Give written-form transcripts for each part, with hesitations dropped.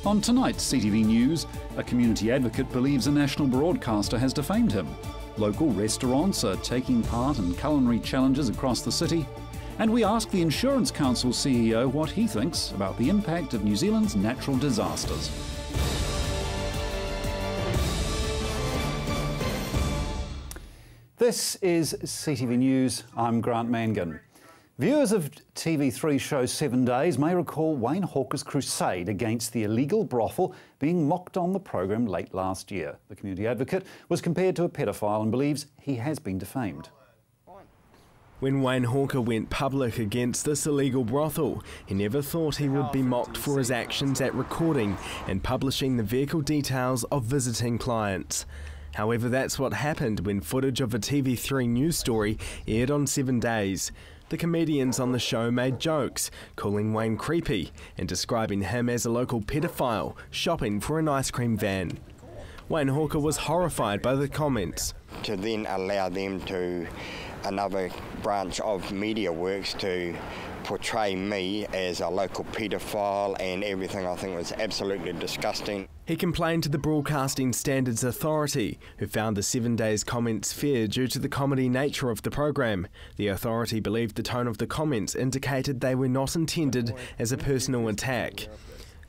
On tonight's CTV News, a community advocate believes a national broadcaster has defamed him. Local restaurants are taking part in culinary challenges across the city. And we ask the Insurance Council CEO what he thinks about the impact of New Zealand's natural disasters. This is CTV News. I'm Grant Mangan. Viewers of TV3 show 7 Days may recall Wayne Hawker's crusade against the illegal brothel being mocked on the programme late last year. The community advocate was compared to a pedophile and believes he has been defamed. When Wayne Hawker went public against this illegal brothel, he never thought he would be mocked for his actions at recording and publishing the vehicle details of visiting clients. However, that's what happened when footage of a TV3 news story aired on 7 Days. The comedians on the show made jokes, calling Wayne creepy and describing him as a local pedophile shopping for an ice cream van. Wayne Hawker was horrified by the comments. To then allow them to, another branch of Media Works, to portray me as a local paedophile and everything, I think was absolutely disgusting. He complained to the Broadcasting Standards Authority, who found the 7 Days comments fair due to the comedy nature of the programme. The authority believed the tone of the comments indicated they were not intended as a personal attack.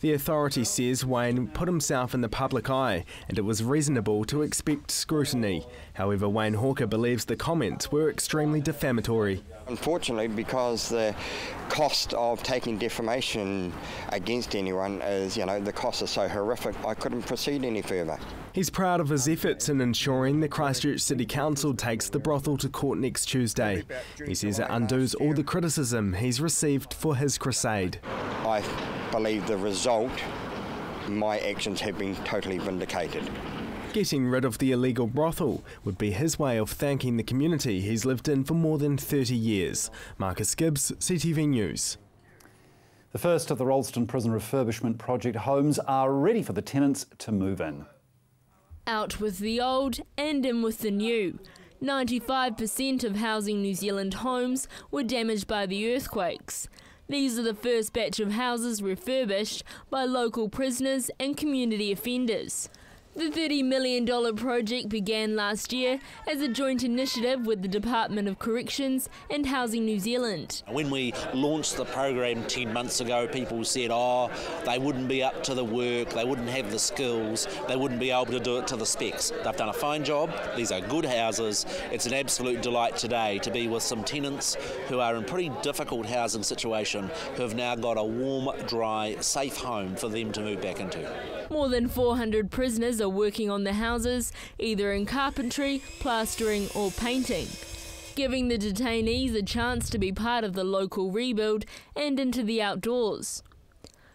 The authority says Wayne put himself in the public eye and it was reasonable to expect scrutiny. However, Wayne Hawker believes the comments were extremely defamatory. Unfortunately, because the cost of taking defamation against anyone is, the costs are so horrific, I couldn't proceed any further. He's proud of his efforts in ensuring the Christchurch City Council takes the brothel to court next Tuesday. He says it undoes all the criticism he's received for his crusade. I believe the result, my actions have been totally vindicated. Getting rid of the illegal brothel would be his way of thanking the community he's lived in for more than 30 years. Marcus Gibbs, CTV News. The first of the Rolleston Prison Refurbishment Project homes are ready for the tenants to move in. Out with the old and in with the new. 95% of Housing New Zealand homes were damaged by the earthquakes. These are the first batch of houses refurbished by local prisoners and community offenders. The $30 million project began last year as a joint initiative with the Department of Corrections and Housing New Zealand. When we launched the program 10 months ago, people said, they wouldn't be up to the work, they wouldn't have the skills, they wouldn't be able to do it to the specs. They've done a fine job, these are good houses. It's an absolute delight today to be with some tenants who are in pretty difficult housing situation, who have now got a warm, dry, safe home for them to move back into. More than 400 prisoners are working on the houses, either in carpentry, plastering or painting, giving the detainees a chance to be part of the local rebuild and into the outdoors.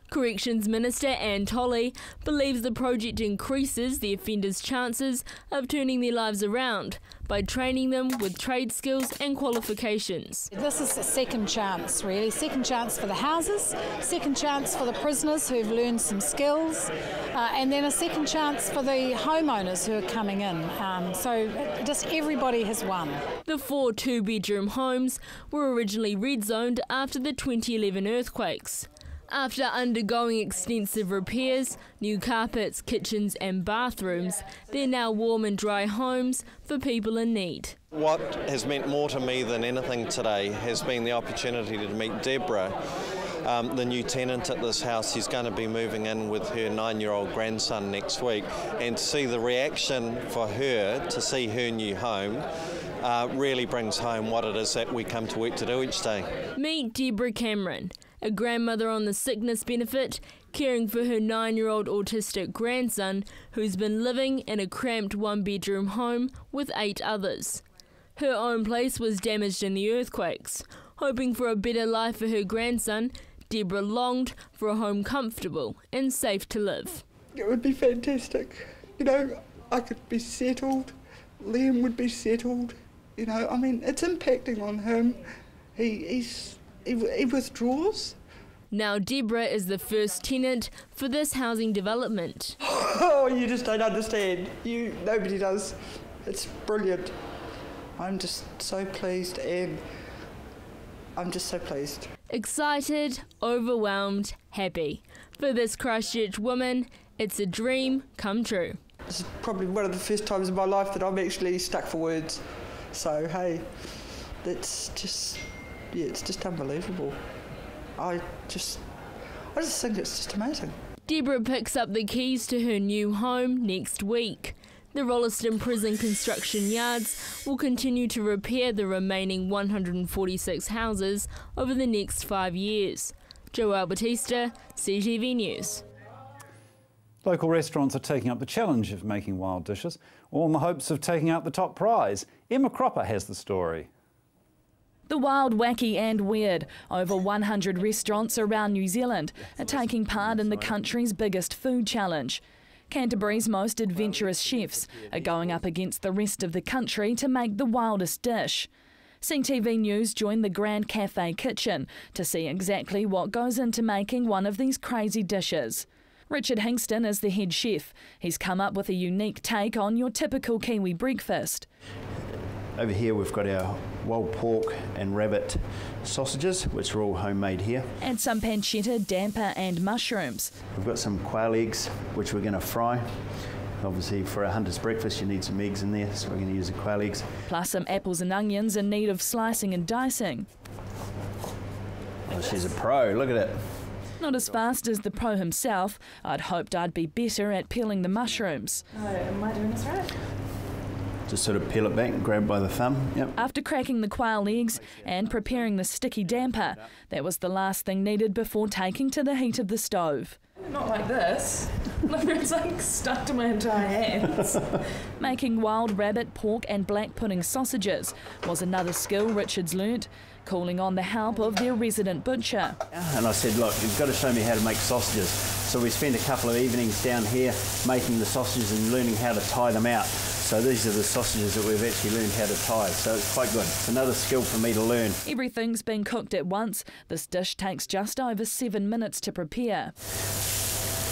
Corrections Minister Anne Tolley believes the project increases the offenders' chances of turning their lives around by training them with trade skills and qualifications. This is a second chance, really. Second chance for the houses, second chance for the prisoners who've learned some skills, and then a second chance for the homeowners who are coming in. So just everybody has won. The 4 two-bedroom homes were originally red zoned after the 2011 earthquakes. After undergoing extensive repairs, new carpets, kitchens and bathrooms, they're now warm and dry homes for people in need. What has meant more to me than anything today has been the opportunity to meet Deborah, the new tenant at this house. She's going to be moving in with her 9-year-old grandson next week, and to see the reaction for her to see her new home really brings home what it is that we come to work to do each day. Meet Deborah Cameron, a grandmother on the sickness benefit, caring for her 9-year-old autistic grandson who's been living in a cramped 1-bedroom home with 8 others. Her own place was damaged in the earthquakes. Hoping for a better life for her grandson, Deborah longed for a home comfortable and safe to live. It would be fantastic. I could be settled, Liam would be settled. It's impacting on him. He withdraws. Now Deborah is the first tenant for this housing development. Oh, you just don't understand. Nobody does. It's brilliant. I'm just so pleased, and I'm just so pleased. Excited, overwhelmed, happy. For this Christchurch woman, it's a dream come true. This is probably one of the first times in my life that I'm actually stuck for words. So, hey, it's just unbelievable. I just think it's just amazing. Deborah picks up the keys to her new home next week. The Rolleston Prison Construction Yards will continue to repair the remaining 146 houses over the next 5 years. Joelle Batista, CTV News. Local restaurants are taking up the challenge of making wild dishes, all in the hopes of taking out the top prize. Emma Cropper has the story. The wild, wacky and weird. Over 100 restaurants around New Zealand are taking part in the country's biggest food challenge. Canterbury's most adventurous chefs are going up against the rest of the country to make the wildest dish. CTV News joined the Grand Cafe kitchen to see exactly what goes into making one of these crazy dishes. Richard Hingston is the head chef. He's come up with a unique take on your typical Kiwi breakfast. Over here we've got our wild pork and rabbit sausages, which are all homemade here. And some pancetta, damper and mushrooms. We've got some quail eggs, which we're going to fry. Obviously for a hunter's breakfast you need some eggs in there, so we're going to use the quail eggs. Plus some apples and onions in need of slicing and dicing. Oh, she's a pro, look at it. Not as fast as the pro himself. I'd hoped I'd be better at peeling the mushrooms. Oh, am I doing this right? Just sort of peel it back and grab by the thumb. Yep. After cracking the quail eggs and preparing the sticky damper, that was the last thing needed before taking to the heat of the stove. Not like this. It's like stuck to my entire hands. Making wild rabbit, pork and black pudding sausages was another skill Richard's learnt, calling on the help of their resident butcher. And I said, look, you've got to show me how to make sausages. So we spent a couple of evenings down here making the sausages and learning how to tie them out. So these are the sausages that we've actually learned how to tie, so it's quite good. It's another skill for me to learn. Everything's been cooked at once. This dish takes just over 7 minutes to prepare.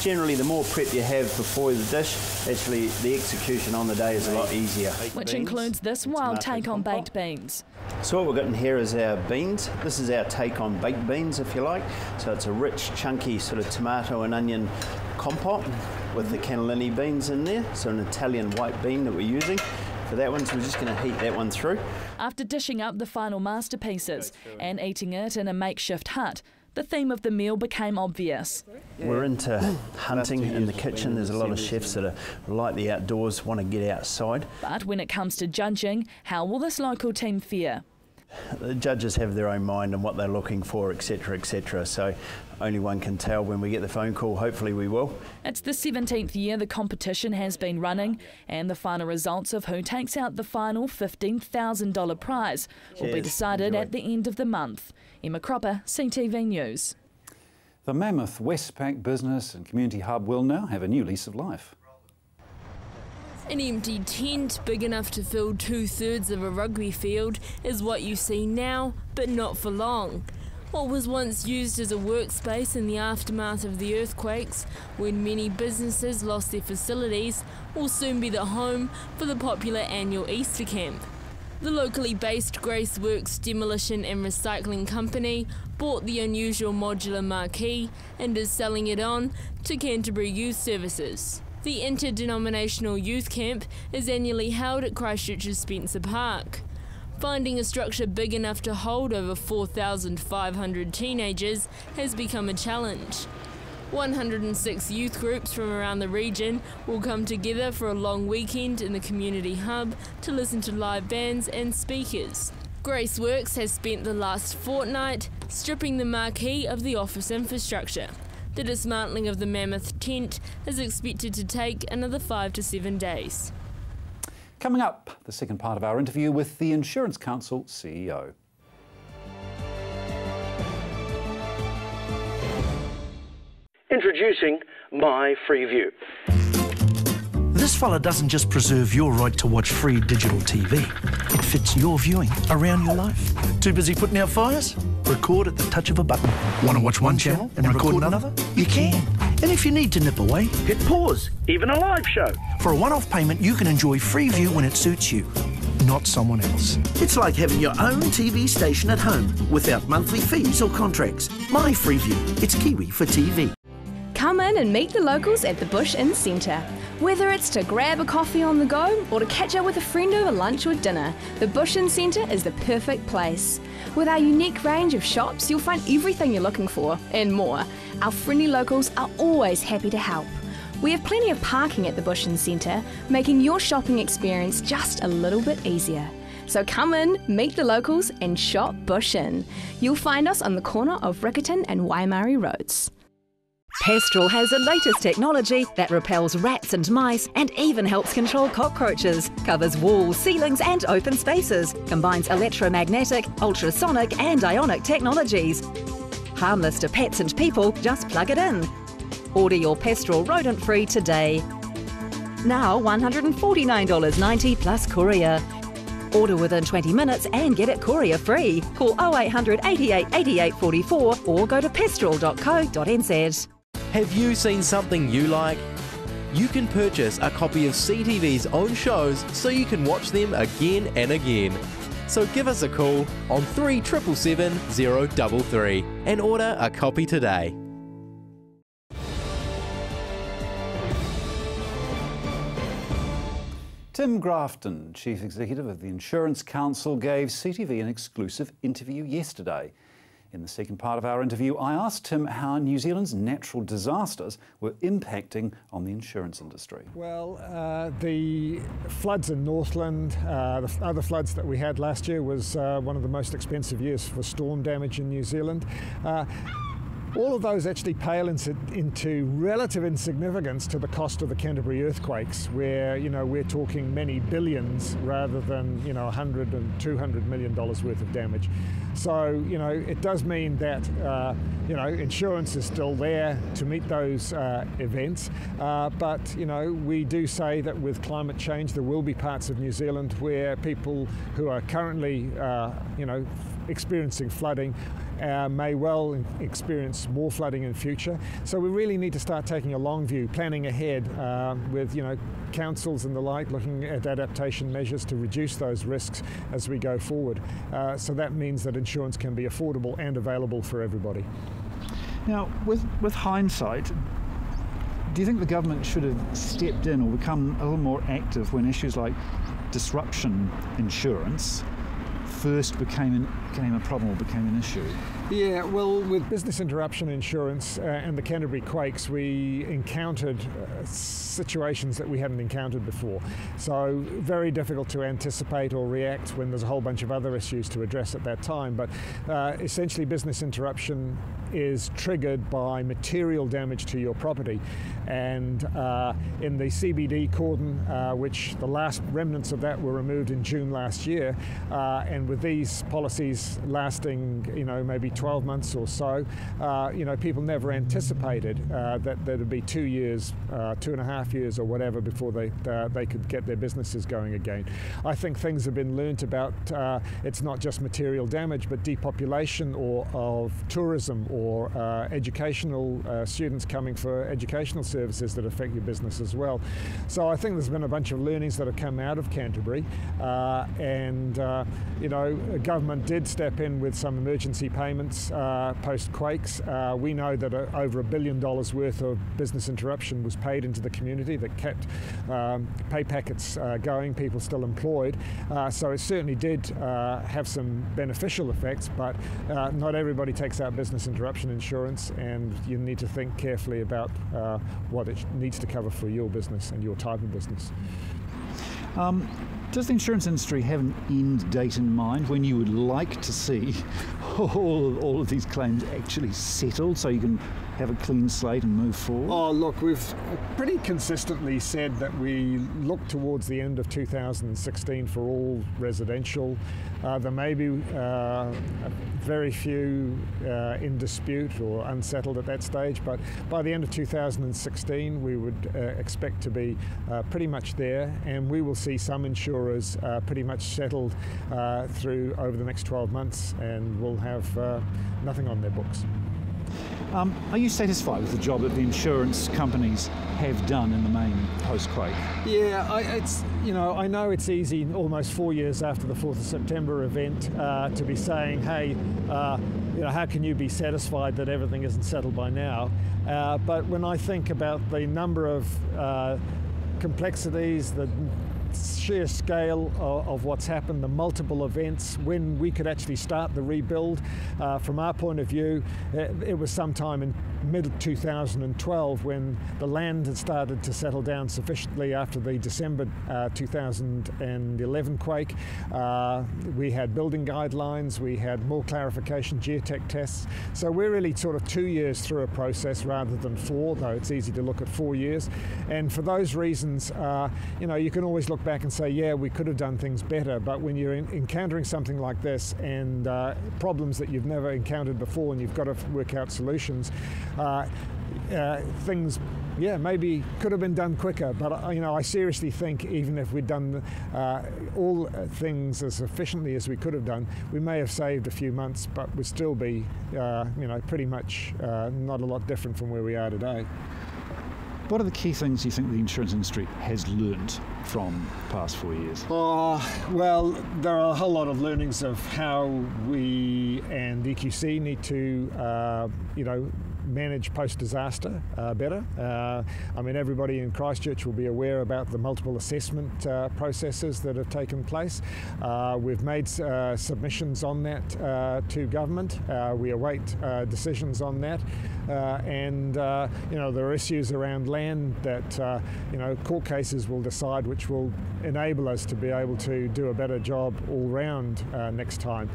Generally, the more prep you have before the dish, actually the execution on the day is a lot easier. Which includes this wild take on baked beans. So what we've got in here is our beans. This is our take on baked beans, if you like. So it's a rich, chunky sort of tomato and onion compote with the cannellini beans in there. So an Italian white bean that we're using for that one. So we're just going to heat that one through. After dishing up the final masterpieces and eating it in a makeshift hut, the theme of the meal became obvious. We're into hunting in the kitchen. There's a lot of chefs that are like the outdoors, want to get outside. But when it comes to judging, how will this local team fare? The judges have their own mind and what they're looking for, etc., etc. So only one can tell when we get the phone call. Hopefully we will. It's the 17th year the competition has been running, and the final results of who takes out the final $15,000 prize will be decided at the end of the month. Emma Cropper, CTV News. The mammoth Westpac Business and Community Hub will now have a new lease of life. An empty tent big enough to fill 2/3 of a rugby field is what you see now, but not for long. What was once used as a workspace in the aftermath of the earthquakes, when many businesses lost their facilities, will soon be the home for the popular annual Easter camp. The locally based Graceworks Demolition and Recycling Company bought the unusual modular marquee and is selling it on to Canterbury Youth Services. The interdenominational youth camp is annually held at Christchurch's Spencer Park. Finding a structure big enough to hold over 4,500 teenagers has become a challenge. 106 youth groups from around the region will come together for a long weekend in the community hub to listen to live bands and speakers. Graceworks has spent the last fortnight stripping the marquee of the office infrastructure. The dismantling of the mammoth tent is expected to take another 5 to 7 days. Coming up, the second part of our interview with the Insurance Council CEO. Introducing My Freeview. This fella doesn't just preserve your right to watch free digital TV. It fits your viewing around your life. Too busy putting out fires? Record at the touch of a button. Want to watch one channel and record another? You can. And if you need to nip away, Hit pause, even a live show. For a one-off payment, you can enjoy Freeview when it suits you, not someone else. It's like having your own TV station at home without monthly fees or contracts. My Freeview. It's Kiwi for TV. in and meet the locals at the Bush Inn Centre. Whether it's to grab a coffee on the go or to catch up with a friend over lunch or dinner, the Bush Inn Centre is the perfect place. With our unique range of shops, you'll find everything you're looking for and more. Our friendly locals are always happy to help. We have plenty of parking at the Bush Inn Centre, making your shopping experience just a little bit easier. So come in, meet the locals and shop Bush Inn. You'll find us on the corner of Riccarton and Waimari Roads. Pestrol has the latest technology that repels rats and mice and even helps control cockroaches, covers walls, ceilings and open spaces, combines electromagnetic, ultrasonic and ionic technologies. Harmless to pets and people, just plug it in. Order your Pestrol rodent-free today. Now $149.90 plus courier. Order within 20 minutes and get it courier free. Call 0800 88 88 44 or go to pestrol.co.nz. Have you seen something you like? You can purchase a copy of CTV's own shows so you can watch them again and again. So give us a call on 3777 033 and order a copy today. Tim Grafton, Chief Executive of the Insurance Council, gave CTV an exclusive interview yesterday. In the second part of our interview, I asked Tim how New Zealand's natural disasters were impacting on the insurance industry. Well, the floods in Northland, the other floods that we had last year was one of the most expensive years for storm damage in New Zealand. All of those actually pale into relative insignificance to the cost of the Canterbury earthquakes, where we're talking many billions rather than $100 and $200 million worth of damage. So it does mean that insurance is still there to meet those events, but we do say that with climate change there will be parts of New Zealand where people who are currently experiencing flooding may well experience more flooding in future. So we really need to start taking a long view, planning ahead with councils and the like, looking at adaptation measures to reduce those risks as we go forward. So that means that insurance can be affordable and available for everybody. Now, with hindsight, do you think the government should have stepped in or become a little more active when issues like disruption insurance first became a problem or became an issue? Yeah, well, with business interruption insurance and the Canterbury quakes, we encountered situations that we hadn't encountered before. So very difficult to anticipate or react when there's a whole bunch of other issues to address at that time. But essentially business interruption is triggered by material damage to your property. And in the CBD cordon, which the last remnants of that were removed in June last year, and with these policies lasting, maybe 12 months or so, people never anticipated that there'd be 2 years, 2.5 years or whatever before they could get their businesses going again. I think things have been learnt about it's not just material damage, but depopulation of tourism or educational students coming for educational services that affect your business as well. So I think there's been a bunch of learnings that have come out of Canterbury, and government did step in with some emergency payments post-quakes. We know that over $1 billion worth of business interruption was paid into the community that kept pay packets going, people still employed. So it certainly did have some beneficial effects, but not everybody takes out business interruption insurance, and you need to think carefully about what it needs to cover for your business and your type of business. Does the insurance industry have an end date in mind when you would like to see all of these claims actually settled so you can have a clean slate and move forward? Oh, look, we've pretty consistently said that we look towards the end of 2016 for all residential. There may be very few in dispute or unsettled at that stage, but by the end of 2016 we would expect to be pretty much there, and we will see some insurers pretty much settled through over the next 12 months and will have nothing on their books. Are you satisfied with the job that the insurance companies have done in the main post-quake? Yeah, I know it's easy almost 4 years after the 4th of September event to be saying, hey, how can you be satisfied that everything isn't settled by now? But when I think about the number of complexities, the sheer scale of what's happened, the multiple events, when we could actually start the rebuild, from our point of view, it was sometime in mid-2012 when the land had started to settle down sufficiently after the December 2011 quake. We had building guidelines, we had more clarification, geotech tests. So we're really sort of 2 years through a process rather than 4, though it's easy to look at 4 years. And for those reasons, you can always look back and say, yeah, we could have done things better, but when you're encountering something like this and problems that you've never encountered before and you've got to work out solutions, things maybe could have been done quicker, but I seriously think even if we'd done all things as efficiently as we could have done, we may have saved a few months, but we'd still be pretty much not a lot different from where we are today. What are the key things you think the insurance industry has learnt from the past 4 years? Well, there are a whole lot of learnings of how we and EQC need to, manage post-disaster better. Everybody in Christchurch will be aware about the multiple assessment processes that have taken place. We've made submissions on that to government. We await decisions on that. There are issues around land that, court cases will decide, which will enable us to be able to do a better job all round next time.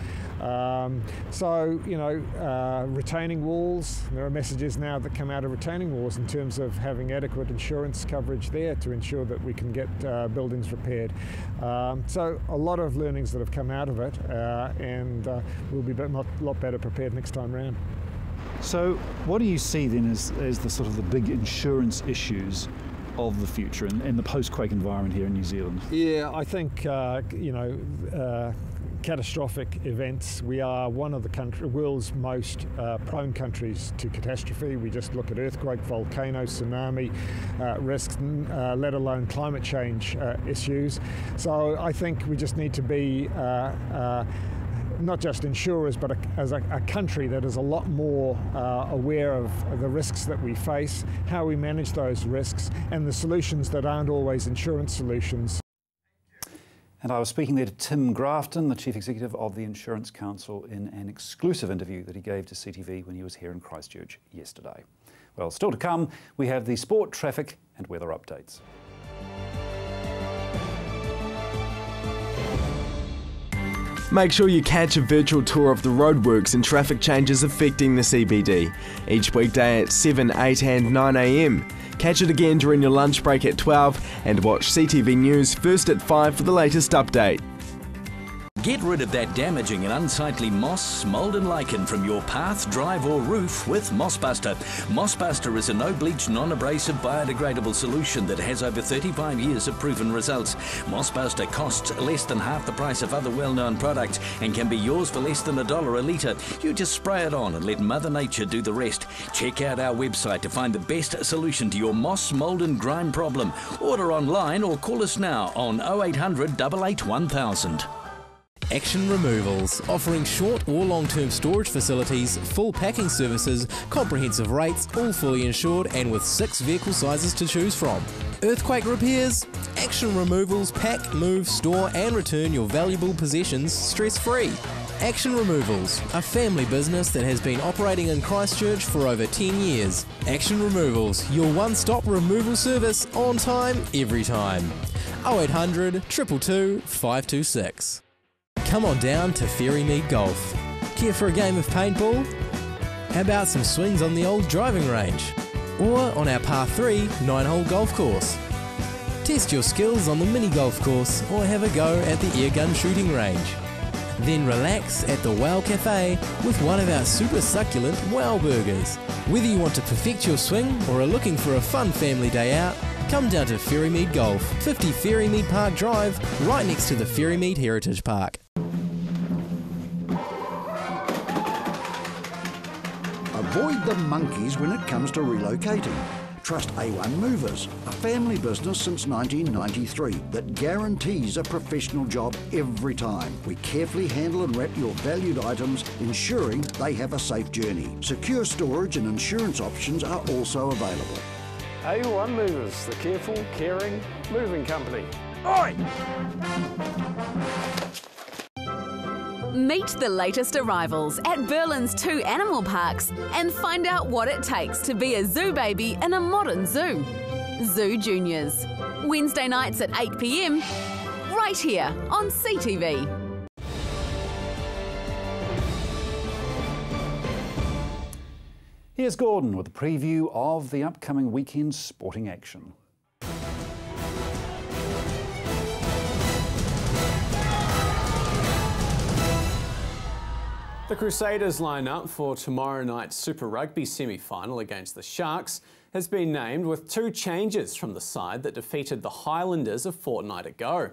Retaining walls, there are messages now that come out of retaining walls in terms of having adequate insurance coverage there to ensure that we can get buildings repaired. So a lot of learnings that have come out of it, and we'll be a lot better prepared next time round. So what do you see then as the sort of the big insurance issues of the future and the post-quake environment here in New Zealand? Yeah, I think, catastrophic events. We are one of the world's most prone countries to catastrophe. We just look at earthquake, volcano, tsunami risks, let alone climate change issues. So I think we just need to be not just insurers, but as a country that is a lot more aware of the risks that we face, how we manage those risks, and the solutions that aren't always insurance solutions. And I was speaking there to Tim Grafton, the Chief Executive of the Insurance Council, in an exclusive interview that he gave to CTV when he was here in Christchurch yesterday. Well, still to come, we have the sport, traffic and weather updates. Make sure you catch a virtual tour of the roadworks and traffic changes affecting the CBD, each weekday at 7, 8 and 9 a.m. Catch it again during your lunch break at 12 and watch CTV News first at 5 for the latest update. Get rid of that damaging and unsightly moss, mould and lichen from your path, drive or roof with Mossbuster. Mossbuster is a no-bleach, non-abrasive, biodegradable solution that has over 35 years of proven results. Mossbuster costs less than half the price of other well-known products and can be yours for less than $1 a litre. You just spray it on and let Mother Nature do the rest. Check out our website to find the best solution to your moss, mould and grime problem. Order online or call us now on 0800 88 1000. Action Removals, offering short or long-term storage facilities, full packing services, comprehensive rates, all fully insured and with 6 vehicle sizes to choose from. Earthquake repairs? Action Removals pack, move, store and return your valuable possessions stress-free. Action Removals, a family business that has been operating in Christchurch for over 10 years. Action Removals, your one-stop removal service on time, every time. 0800 222 526. Come on down to Ferrymead Golf. Care for a game of paintball? How about some swings on the old driving range? Or on our Par 3 9-hole golf course? Test your skills on the mini golf course or have a go at the airgun shooting range. Then relax at the Wow Cafe with one of our super succulent Wow Burgers. Whether you want to perfect your swing or are looking for a fun family day out, come down to Ferrymead Golf, 50 Ferrymead Park Drive, right next to the Ferrymead Heritage Park. Avoid the monkeys when it comes to relocating. Trust A1 Movers, a family business since 1993 that guarantees a professional job every time. We carefully handle and wrap your valued items, ensuring they have a safe journey. Secure storage and insurance options are also available. A1 Movers, the careful, caring, moving company. Oi! Meet the latest arrivals at Berlin's 2 animal parks and find out what it takes to be a zoo baby in a modern zoo. Zoo Juniors. Wednesday nights at 8 p.m, right here on CTV. Here's Gordon with a preview of the upcoming weekend's sporting action. The Crusaders line up for tomorrow night's Super Rugby semi-final against the Sharks has been named with 2 changes from the side that defeated the Highlanders a fortnight ago.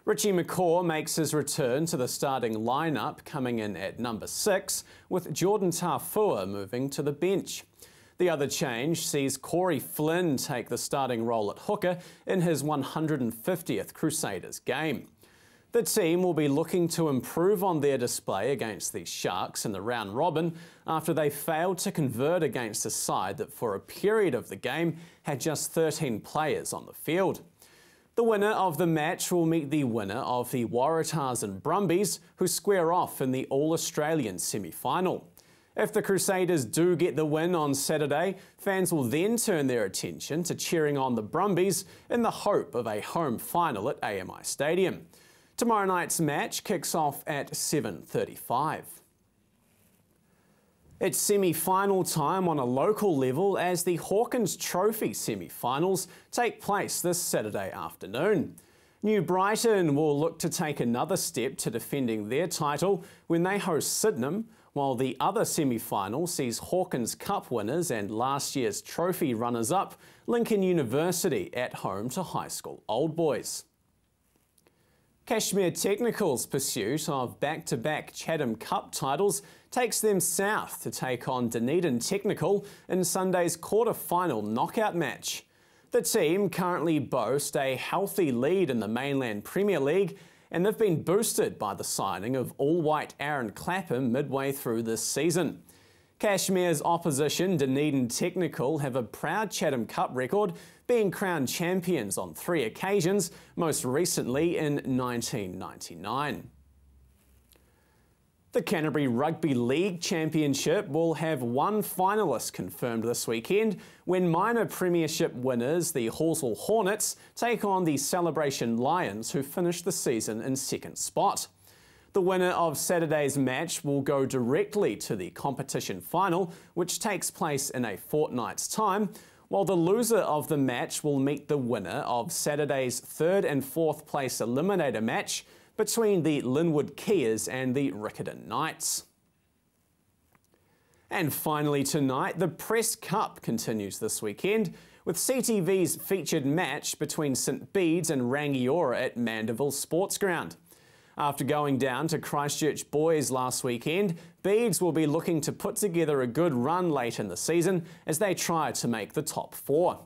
Richie McCaw makes his return to the starting lineup, coming in at number 6, with Jordan Tafua moving to the bench. The other change sees Corey Flynn take the starting role at hooker in his 150th Crusaders game. The team will be looking to improve on their display against the Sharks in the round robin after they failed to convert against a side that for a period of the game had just 13 players on the field. The winner of the match will meet the winner of the Waratahs and Brumbies, who square off in the All-Australian semi-final. If the Crusaders do get the win on Saturday, fans will then turn their attention to cheering on the Brumbies in the hope of a home final at AMI Stadium. Tomorrow night's match kicks off at 7:35. It's semi-final time on a local level as the Hawkins Trophy semi-finals take place this Saturday afternoon. New Brighton will look to take another step to defending their title when they host Sydenham, while the other semi-final sees Hawkins Cup winners and last year's trophy runners-up Lincoln University at home to High School Old Boys. Kashmir Technical's pursuit of back-to-back Chatham Cup titles takes them south to take on Dunedin Technical in Sunday's quarter-final knockout match. The team currently boast a healthy lead in the mainland Premier League, and they've been boosted by the signing of all-white Aaron Clapham midway through this season. Kashmir's opposition, Dunedin Technical, have a proud Chatham Cup record, being crowned champions on 3 occasions, most recently in 1999. The Canterbury Rugby League Championship will have 1 finalist confirmed this weekend when minor premiership winners, the Horsell Hornets, take on the Celebration Lions, who finished the season in 2nd spot. The winner of Saturday's match will go directly to the competition final, which takes place in a fortnight's time, while the loser of the match will meet the winner of Saturday's 3rd and 4th place eliminator match between the Linwood Keers and the Riccarton Knights. And finally tonight, the Press Cup continues this weekend with CTV's featured match between St Bede's and Rangiora at Mandeville Sports Ground. After going down to Christchurch Boys last weekend, Bede's will be looking to put together a good run late in the season as they try to make the top 4.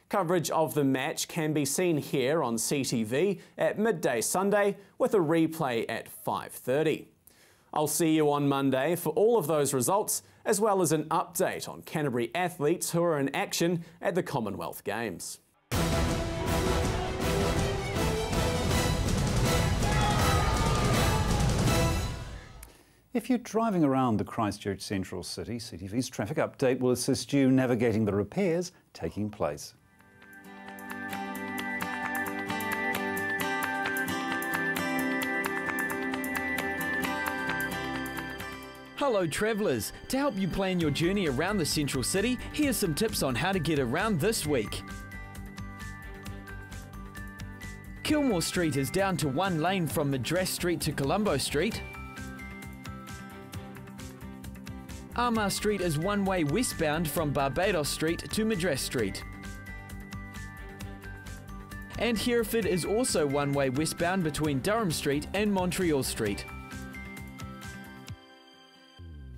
Coverage of the match can be seen here on CTV at midday Sunday with a replay at 5:30. I'll see you on Monday for all of those results, as well as an update on Canterbury athletes who are in action at the Commonwealth Games. If you're driving around the Christchurch Central City, CTV's traffic update will assist you navigating the repairs taking place. Hello travellers, to help you plan your journey around the Central City, here's some tips on how to get around this week. Kilmore Street is down to 1 lane from Madras Street to Colombo Street. Armour Street is one-way westbound from Barbados Street to Madras Street. And Hereford is also one-way westbound between Durham Street and Montreal Street.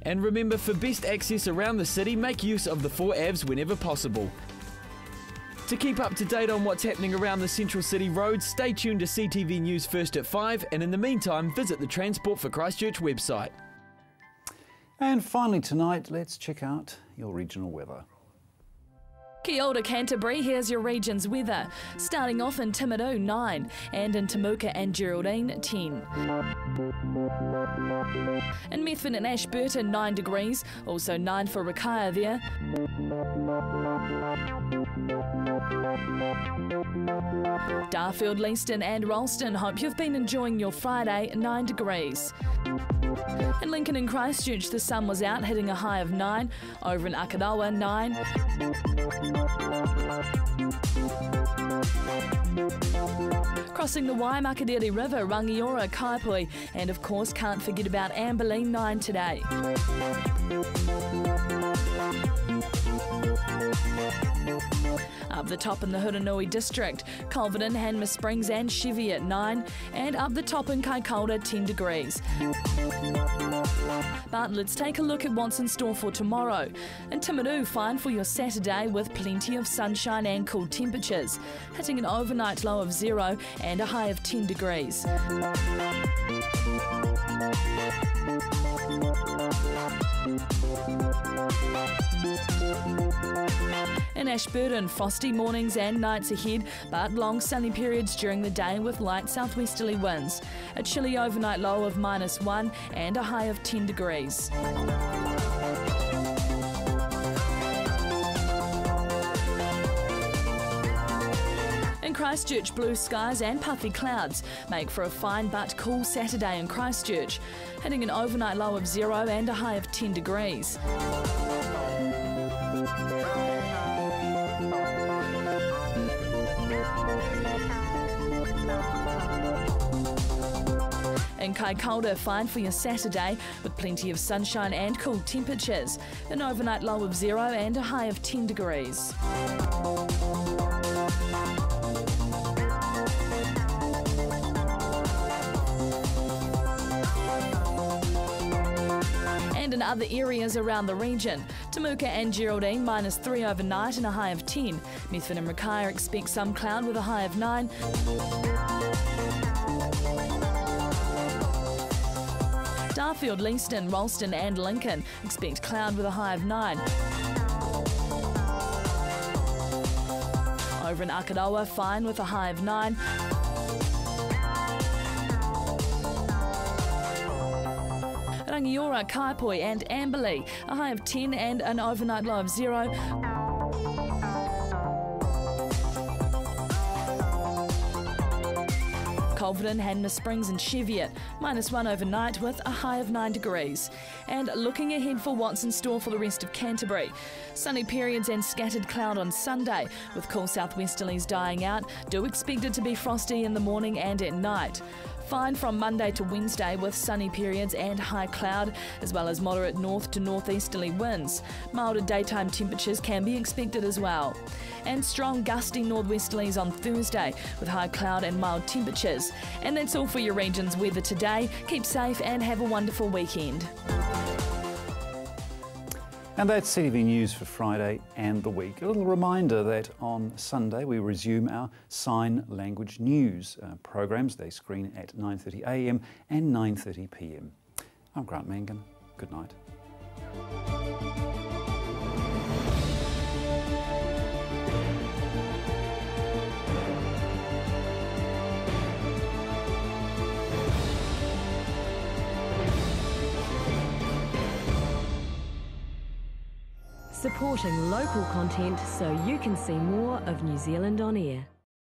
And remember, for best access around the city, make use of the 4 Avs whenever possible. To keep up to date on what's happening around the Central City roads, stay tuned to CTV News first at 5, and in the meantime, visit the Transport for Christchurch website. And finally tonight, let's check out your regional weather. Kia ora Canterbury, here's your region's weather. Starting off in Timaru, 9, and in Temuka and Geraldine, 10. In Methven and Ashburton, 9 degrees, also 9 for Rakaia there. Darfield, Leaston and Ralston, hope you've been enjoying your Friday, 9 degrees. In Lincoln and Christchurch, the sun was out, hitting a high of 9. Over in Akarawa, 9. Crossing the Waimakadere River, Rangiora, Kaipui, and of course can't forget about Amberley, 9 today. Up the top in the Huranui district, Culverden, Hanmer Springs and Chevy at 9, and up the top in Kaikoura, 10 degrees. But let's take a look at what's in store for tomorrow. In Timaru, fine for your Saturday with plenty of sunshine and cool temperatures, hitting an overnight low of 0 and a high of 10 degrees. In Ashburton, frosty mornings and nights ahead, but long sunny periods during the day with light southwesterly winds. A chilly overnight low of -1 and a high of 10 degrees. In Christchurch, blue skies and puffy clouds make for a fine but cool Saturday in Christchurch, hitting an overnight low of 0 and a high of 10 degrees. In Kaikoura, fine for your Saturday with plenty of sunshine and cool temperatures. An overnight low of 0 and a high of 10 degrees. And in other areas around the region, Temuka and Geraldine -3 overnight and a high of 10. Methven and Rakaia expect some cloud with a high of 9. Darfield, Leaston, Ralston and Lincoln expect cloud with a high of 9. Over in Akarawa, fine with a high of 9. Rangiora, Kaipui and Amberley, a high of 10 and an overnight low of 0. Culverden, Hanmer Springs and Cheviot, -1 overnight with a high of 9 degrees. And looking ahead for what's in store for the rest of Canterbury. Sunny periods and scattered cloud on Sunday, with cool southwesterlies dying out. Do expect it to be frosty in the morning and at night. Fine from Monday to Wednesday with sunny periods and high cloud, as well as moderate north to northeasterly winds. Milder daytime temperatures can be expected as well. And strong gusty northwesterlies on Thursday with high cloud and mild temperatures. And that's all for your region's weather today. Keep safe and have a wonderful weekend. And that's CTV News for Friday and the week. A little reminder that on Sunday we resume our Sign Language News programmes. They screen at 9:30 a.m. and 9:30 p.m. I'm Grant Mangan. Good night. Supporting local content so you can see more of New Zealand on air.